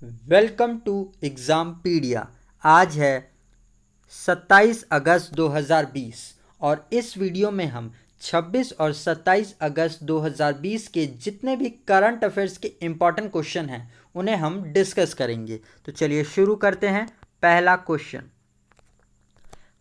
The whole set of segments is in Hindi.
Welcome to एग्ज़ामपीडिया। आज है 27 अगस्त 2020 और इस वीडियो में हम 26 और 27 अगस्त 2020 के जितने भी करंट अफेयर्स के इम्पॉर्टेंट क्वेश्चन हैं उन्हें हम डिस्कस करेंगे। तो चलिए शुरू करते हैं। पहला क्वेश्चन,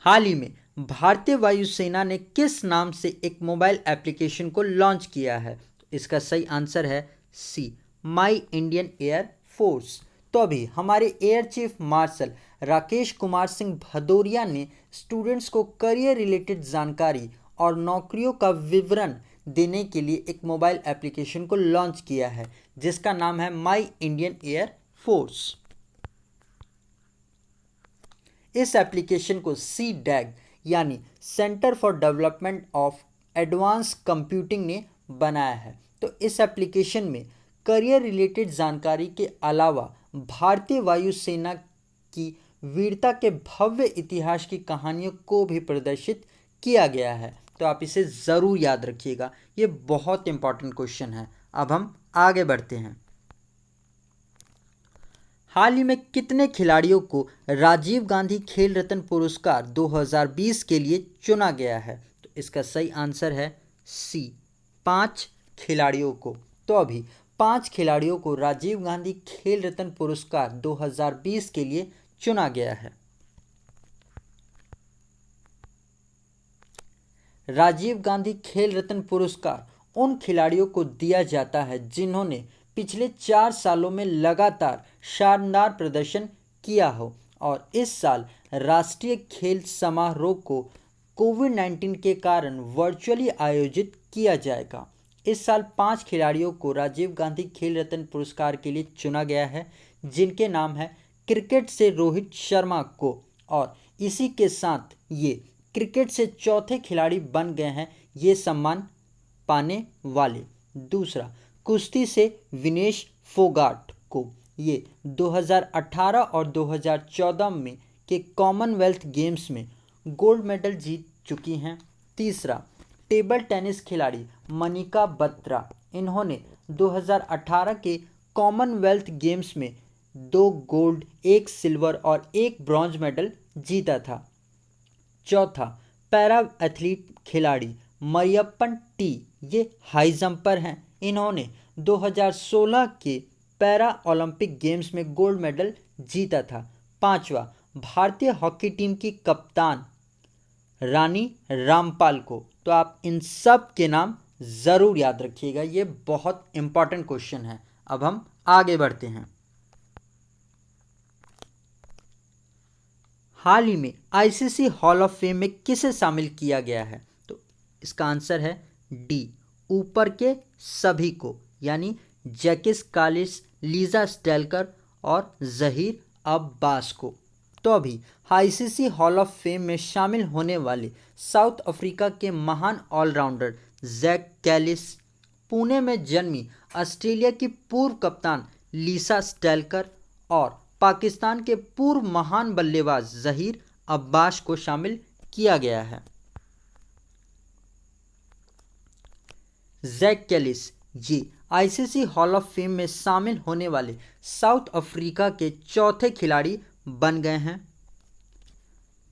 हाल ही में भारतीय वायुसेना ने किस नाम से एक मोबाइल एप्लीकेशन को लॉन्च किया है? तो इसका सही आंसर है सी, माई इंडियन एयर फोर्स। तो अभी हमारे air chief marshal Rakesh Kumar Singh Bhadauria ने स्टूडेंट्स को करियर रिलेटेड जानकारी और नौकरियों का विवरण देने के लिए एक मोबाइल एप्लीकेशन को लॉन्च किया है जिसका नाम है माई इंडियन एयर फोर्स। इस एप्लीकेशन को CDAG यानी centre for development of advance computing ने बनाया है। तो इस एप्लीकेशन में करियर रिलेटेड जानकारी के अलावा भारतीय वायुसेना की वीरता के भव्य इतिहास की कहानियों को भी प्रदर्शित किया गया है। तो आप इसे ज़रूर याद रखिएगा, ये बहुत इंपॉर्टेंट क्वेश्चन है। अब हम आगे बढ़ते हैं। हाल ही में कितने खिलाड़ियों को राजीव गांधी खेल रत्न पुरस्कार 2020 के लिए चुना गया है? तो इसका सही आंसर है सी, 5 खिलाड़ियों को। तो अभी 5 खिलाड़ियों को राजीव गांधी खेल रत्न पुरस्कार 2020 के लिए चुना गया है। राजीव गांधी खेल रत्न पुरस्कार उन खिलाड़ियों को दिया जाता है जिन्होंने पिछले 4 सालों में लगातार शानदार प्रदर्शन किया हो और इस साल राष्ट्रीय खेल समारोह को कोविड-19 के कारण वर्चुअली आयोजित किया जाएगा। इस साल 5 खिलाड़ियों को राजीव गांधी खेल रत्न पुरस्कार के लिए चुना गया है जिनके नाम है क्रिकेट से रोहित शर्मा को, और इसी के साथ ये क्रिकेट से चौथे खिलाड़ी बन गए हैं ये सम्मान पाने वाले। दूसरा, कुश्ती से विनेश फोगाट को, ये 2018 और 2014 में के कॉमनवेल्थ गेम्स में गोल्ड मेडल जीत चुकी हैं। तीसरा, टेबल टेनिस खिलाड़ी मनिका बत्रा, इन्होंने 2018 के कॉमनवेल्थ गेम्स में 2 गोल्ड, 1 सिल्वर और 1 ब्रॉन्ज मेडल जीता था। चौथा, पैरा एथलीट खिलाड़ी मरियप्पन टी, ये हाई जंपर हैं, इन्होंने 2016 के पैरा ओलंपिक गेम्स में गोल्ड मेडल जीता था। पांचवा, भारतीय हॉकी टीम की कप्तान रानी रामपाल को। तो आप इन सब के नाम ज़रूर याद रखिएगा, ये बहुत इंपॉर्टेंट क्वेश्चन है। अब हम आगे बढ़ते हैं। हाल ही में ICC हॉल ऑफ फेम में किसे शामिल किया गया है? तो इसका आंसर है डी, ऊपर के सभी को, यानी जैकिस कालिस, लीजा स्टेलकर और जहीर अब्बास को। तो अभी ICC हॉल ऑफ फेम में शामिल होने वाले साउथ अफ्रीका के महान ऑलराउंडर जैक कैलिस, पुणे में जन्मी ऑस्ट्रेलिया की पूर्व कप्तान लीसा स्टेलकर और पाकिस्तान के पूर्व महान बल्लेबाज जहीर अब्बास को शामिल किया गया है। जैक कैलिस ये ICC हॉल ऑफ फेम में शामिल होने वाले साउथ अफ्रीका के चौथे खिलाड़ी बन गए हैं।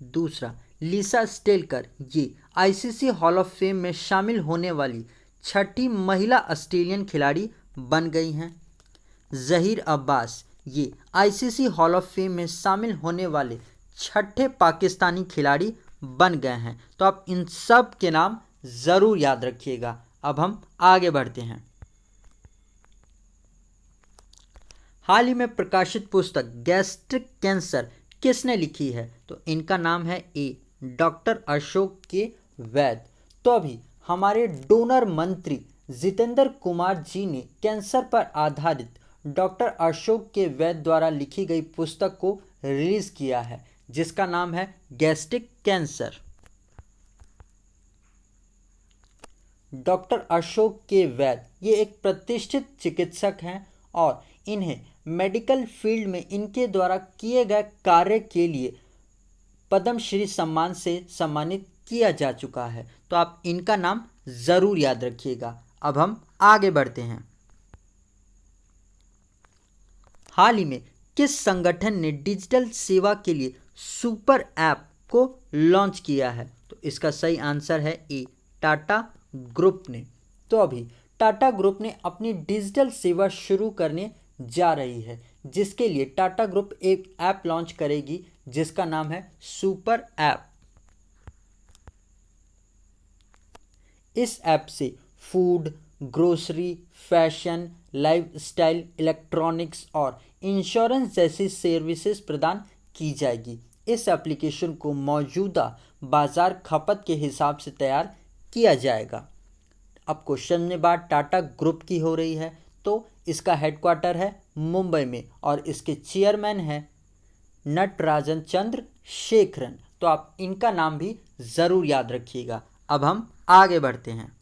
दूसरा, लीसा स्टेलकर ये ICC हॉल ऑफ फेम में शामिल होने वाली 6ठी महिला ऑस्ट्रेलियन खिलाड़ी बन गई हैं। जहीर अब्बास ये ICC हॉल ऑफ फेम में शामिल होने वाले 6ठे पाकिस्तानी खिलाड़ी बन गए हैं। तो आप इन सब के नाम ज़रूर याद रखिएगा। अब हम आगे बढ़ते हैं। हाल ही में प्रकाशित पुस्तक गैस्ट्रिक कैंसर किसने लिखी है? तो इनका नाम है ए, डॉक्टर अशोक के वैद। तो अभी हमारे डोनर मंत्री जितेंद्र कुमार जी ने कैंसर पर आधारित डॉक्टर अशोक के वैद द्वारा लिखी गई पुस्तक को रिलीज किया है जिसका नाम है गैस्ट्रिक कैंसर। डॉक्टर अशोक के वैद ये एक प्रतिष्ठित चिकित्सक हैं और इन्हें मेडिकल फील्ड में इनके द्वारा किए गए कार्य के लिए पद्मश्री सम्मान से सम्मानित किया जा चुका है। तो आप इनका नाम ज़रूर याद रखिएगा। अब हम आगे बढ़ते हैं। हाल ही में किस संगठन ने डिजिटल सेवा के लिए सुपर ऐप को लॉन्च किया है? तो इसका सही आंसर है ए, टाटा ग्रुप ने। तो अभी टाटा ग्रुप ने अपनी डिजिटल सेवा शुरू करने जा रही है, जिसके लिए टाटा ग्रुप एक ऐप लॉन्च करेगी जिसका नाम है सुपर ऐप। इस ऐप से food, grocery, fashion, lifestyle, electronics और इंश्योरेंस जैसी सर्विसेज प्रदान की जाएगी। इस एप्लीकेशन को मौजूदा बाजार खपत के हिसाब से तैयार किया जाएगा। अब क्वेश्चन में बात टाटा ग्रुप की हो रही है, तो इसका हेडक्वार्टर है मुंबई में और इसके चेयरमैन हैं नटराजन चंद्र शेखरन। तो आप इनका नाम भी ज़रूर याद रखिएगा। अब हम आगे बढ़ते हैं।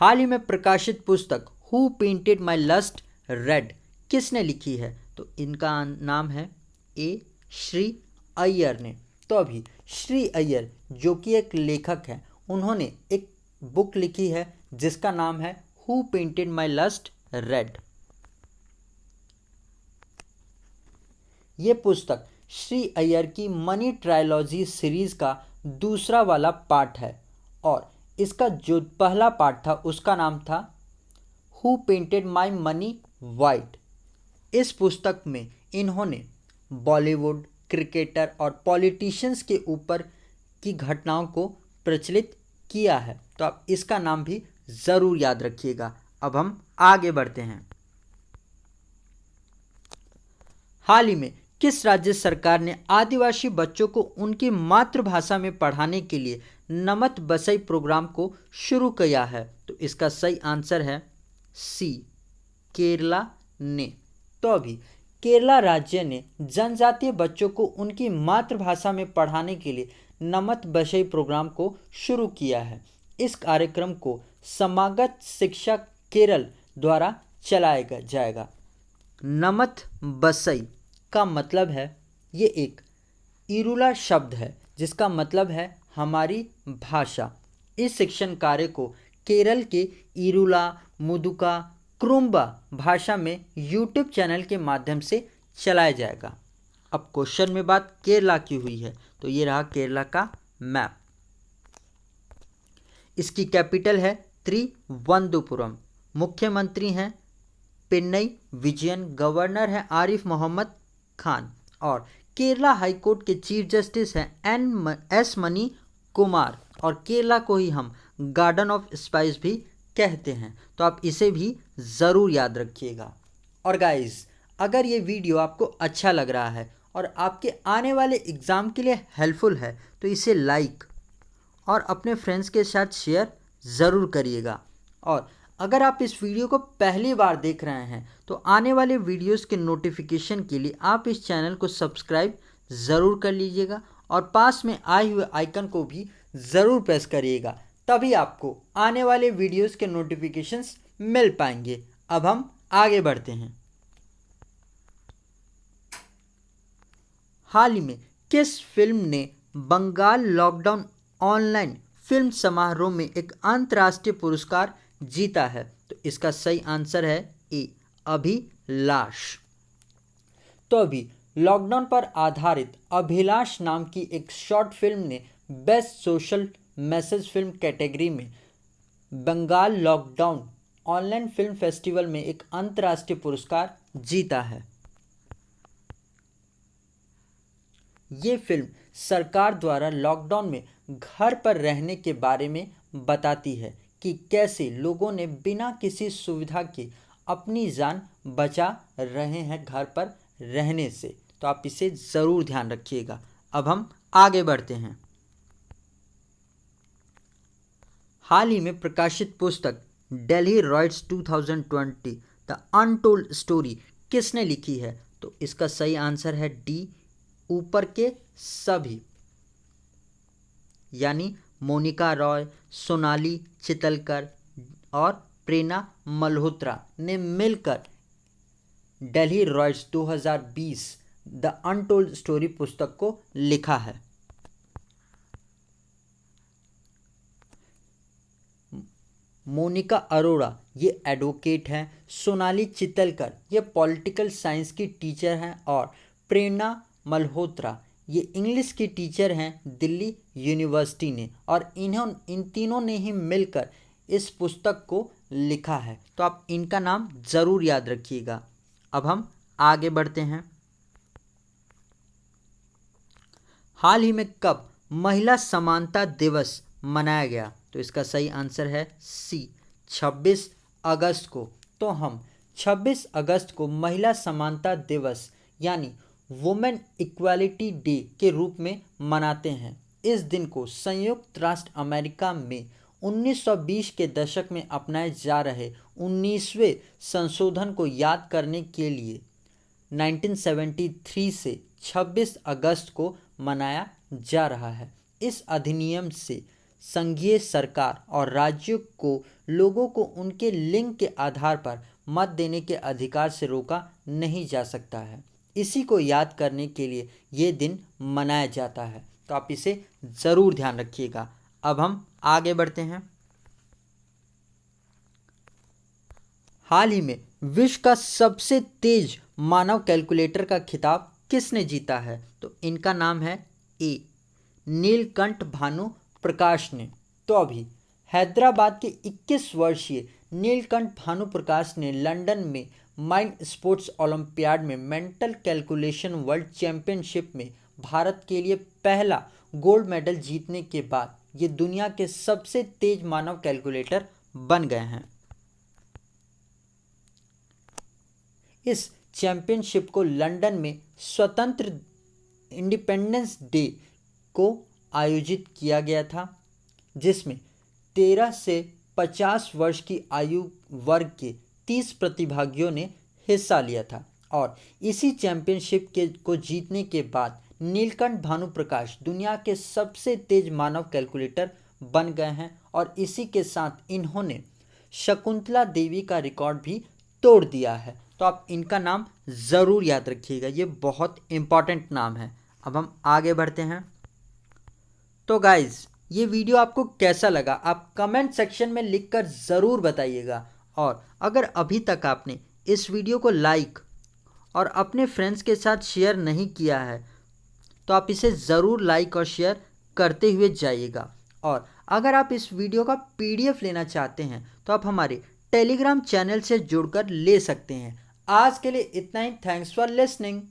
हाल ही में प्रकाशित पुस्तक who painted my lust red किसने लिखी है? तो इनका नाम है ए, श्री अय्यर ने। तो अभी श्री अय्यर जो कि एक लेखक है, उन्होंने एक बुक लिखी है जिसका नाम है who painted my lust red. ये पुस्तक श्री अय्यर की मनी ट्रायलॉजी सीरीज का दूसरा वाला पार्ट है और इसका जो पहला पार्ट था उसका नाम था who painted my money white. इस पुस्तक में इन्होंने बॉलीवुड, क्रिकेटर और पॉलिटिशियंस के ऊपर की घटनाओं को प्रचलित किया है। तो आप इसका नाम भी ज़रूर याद रखिएगा। अब हम आगे बढ़ते हैं। हाल ही में किस राज्य सरकार ने आदिवासी बच्चों को उनकी मातृभाषा में पढ़ाने के लिए नमत बसई प्रोग्राम को शुरू किया है? तो इसका सही आंसर है सी, केरला ने। तो अभी केरला राज्य ने जनजातीय बच्चों को उनकी मातृभाषा में पढ़ाने के लिए नमत बसई प्रोग्राम को शुरू किया है। इस कार्यक्रम को समागत शिक्षा केरल द्वारा चलाया जाएगा। नमत बसई का मतलब है, ये एक इरुला शब्द है जिसका मतलब है हमारी भाषा। इस शिक्षण कार्य को केरल के इरुला, मुदुका, क्रुम्बा भाषा में यूट्यूब चैनल के माध्यम से चलाया जाएगा। अब क्वेश्चन में बात केरला की हुई है, तो ये रहा केरला का मैप। इसकी कैपिटल है त्रिवंतपुरम, मुख्यमंत्री हैं पिन्नई विजयन, गवर्नर है आरिफ मोहम्मद खान और केरला हाईकोर्ट के चीफ जस्टिस हैं एस मनी कुमार और केरला को ही हम गार्डन ऑफ स्पाइस भी कहते हैं। तो आप इसे भी ज़रूर याद रखिएगा। और गाइस, अगर ये वीडियो आपको अच्छा लग रहा है और आपके आने वाले एग्ज़ाम के लिए हेल्पफुल है तो इसे लाइक और अपने फ्रेंड्स के साथ शेयर ज़रूर करिएगा। और अगर आप इस वीडियो को पहली बार देख रहे हैं तो आने वाले वीडियोस के नोटिफिकेशन के लिए आप इस चैनल को सब्सक्राइब ज़रूर कर लीजिएगा और पास में आए हुए आइकन को भी ज़रूर प्रेस करिएगा, तभी आपको आने वाले वीडियोस के नोटिफिकेशंस मिल पाएंगे। अब हम आगे बढ़ते हैं। हाल ही में किस फिल्म ने बंगाल लॉकडाउन ऑनलाइन फिल्म समारोह में एक अंतर्राष्ट्रीय पुरस्कार जीता है? तो इसका सही आंसर है ए, अभिलाष। तो अभी लॉकडाउन पर आधारित अभिलाष नाम की एक शॉर्ट फिल्म ने best social message film category में Bengal lockdown online film festival में एक अंतर्राष्ट्रीय पुरस्कार जीता है। ये फिल्म सरकार द्वारा लॉकडाउन में घर पर रहने के बारे में बताती है कि कैसे लोगों ने बिना किसी सुविधा के अपनी जान बचा रहे हैं घर पर रहने से। तो आप इसे ज़रूर ध्यान रखिएगा। अब हम आगे बढ़ते हैं। हाल ही में प्रकाशित पुस्तक Delhi riots 2020 the untold story किसने लिखी है? तो इसका सही आंसर है डी, ऊपर के सभी, यानी मोनिका रॉय, सोनाली चितलकर और प्रेरणा मल्होत्रा ने मिलकर Delhi riots 2020 the untold story पुस्तक को लिखा है। मोनिका अरोड़ा ये एडवोकेट हैं, सोनाली चितलकर ये पॉलिटिकल साइंस की टीचर हैं और प्रेरणा मल्होत्रा ये इंग्लिश की टीचर हैं दिल्ली यूनिवर्सिटी ने, और इन तीनों ने ही मिलकर इस पुस्तक को लिखा है। तो आप इनका नाम ज़रूर याद रखिएगा। अब हम आगे बढ़ते हैं। हाल ही में कब महिला समानता दिवस मनाया गया? तो इसका सही आंसर है सी, 26 अगस्त को। तो हम 26 अगस्त को महिला समानता दिवस यानी वुमेन इक्वालिटी डे के रूप में मनाते हैं। इस दिन को संयुक्त राष्ट्र अमेरिका में 1920 के दशक में अपनाए जा रहे 19वें संशोधन को याद करने के लिए 1973 से 26 अगस्त को मनाया जा रहा है। इस अधिनियम से संघीय सरकार और राज्यों को लोगों को उनके लिंग के आधार पर मत देने के अधिकार से रोका नहीं जा सकता है। इसी को याद करने के लिए ये दिन मनाया जाता है। तो आप इसे ज़रूर ध्यान रखिएगा। अब हम आगे बढ़ते हैं। हाल ही में विश्व का सबसे तेज मानव कैलकुलेटर का खिताब किसने जीता है? तो इनका नाम है ए, नीलकंठ भानु प्रकाश ने। तो अभी हैदराबाद के 21 वर्षीय नीलकंठ भानु प्रकाश ने लंदन में माइंड स्पोर्ट्स ओलंपियाड में मेंटल कैलकुलेशन वर्ल्ड चैंपियनशिप में भारत के लिए पहला गोल्ड मेडल जीतने के बाद ये दुनिया के सबसे तेज मानव कैलकुलेटर बन गए हैं। इस चैंपियनशिप को लंदन में स्वतंत्र इंडिपेंडेंस डे को आयोजित किया गया था, जिसमें 13 से 50 वर्ष की आयु वर्ग के 30 प्रतिभागियों ने हिस्सा लिया था। और इसी चैंपियनशिप को जीतने के बाद नीलकंठ भानु प्रकाश दुनिया के सबसे तेज मानव कैलकुलेटर बन गए हैं, और इसी के साथ इन्होंने शकुंतला देवी का रिकॉर्ड भी तोड़ दिया है। तो आप इनका नाम ज़रूर याद रखिएगा, ये बहुत इम्पॉर्टेंट नाम है। अब हम आगे बढ़ते हैं। तो गाइज़, ये वीडियो आपको कैसा लगा आप कमेंट सेक्शन में लिखकर ज़रूर बताइएगा। और अगर अभी तक आपने इस वीडियो को लाइक और अपने फ्रेंड्स के साथ शेयर नहीं किया है तो आप इसे ज़रूर लाइक और शेयर करते हुए जाइएगा। और अगर आप इस वीडियो का PDF लेना चाहते हैं तो आप हमारे टेलीग्राम चैनल से जुड़कर ले सकते हैं। आज के लिए इतना ही। Thanks for listening.